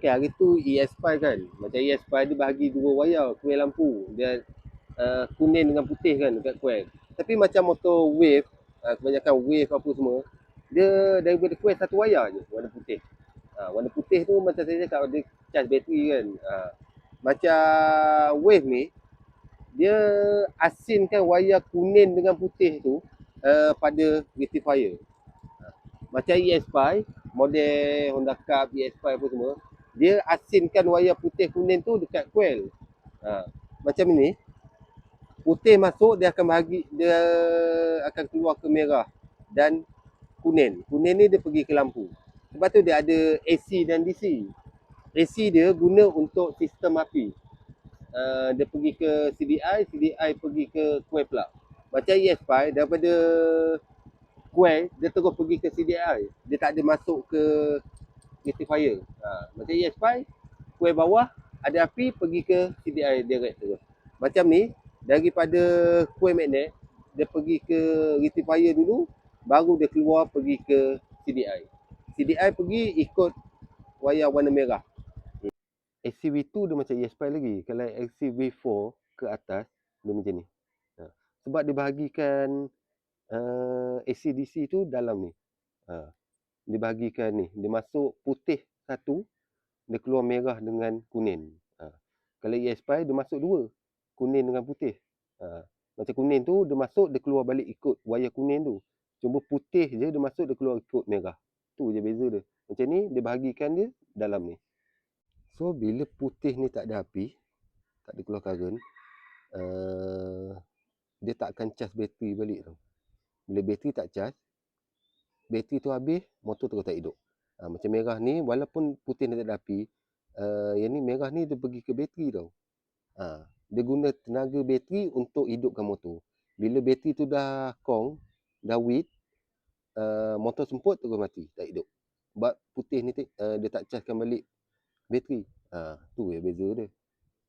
Okay, hari tu ES5 kan. Macam ES5 dia bahagi dua wayar kuil lampu. Dia kuning dengan putih kan dekat kuil. Tapi macam motor wave, kebanyakan wave apa semua, dia daripada kuil satu wayar je warna putih. Warna putih tu macam saya cakap dia charge bateri kan. Macam wave ni, dia asinkan wayar kuning dengan putih tu pada rectifier. Macam ES5, model Honda Cup, ES5 apa semua, dia asinkan wayar putih kuning tu dekat coil. Macam ni, putih masuk dia akan keluar ke merah dan kuning. Kuning ni dia pergi ke lampu. Sebab tu dia ada AC dan DC. AC dia guna untuk sistem api. Dia pergi ke CDI, CDI pergi ke coil plug. Macam ES5 daripada coil dia terus pergi ke CDI. Dia tak ada masuk ke rectifier. Macam ES5, coil bawah ada api pergi ke CDI direct terus. Macam ni, daripada coil magnet dia pergi ke rectifier dulu, baru dia keluar pergi ke CDI. CDI pergi ikut wayar warna merah. XCV2 dia macam ES5 lagi. Kalau XCV4 ke atas, dia macam ni. Sebab dia bahagikan AC-DC tu dalam ni. Dia bahagikan ni. Dia masuk putih satu, dia keluar merah dengan kuning. Kalau ES5 dia masuk dua, kuning dengan putih. Macam kuning tu dia masuk, dia keluar balik ikut wayar kuning tu. Cuma putih je dia masuk, dia keluar ikut merah. Tu je beza dia. Macam ni dia bahagikan dia dalam ni. So bila putih ni tak ada api, tak ada keluar karun, dia tak akan charge bateri balik tau. Bila bateri tak charge, bateri tu habis, motor terus tak hidup. Macam merah ni, walaupun putih ni tak ada api, yang ni merah ni dia pergi ke bateri tau. Dia guna tenaga bateri untuk hidupkan motor. Bila bateri tu dah kong, dah weak, motor semput terus mati, tak hidup. Sebab putih ni dia tak chargekan balik bateri. Tu je beza dia.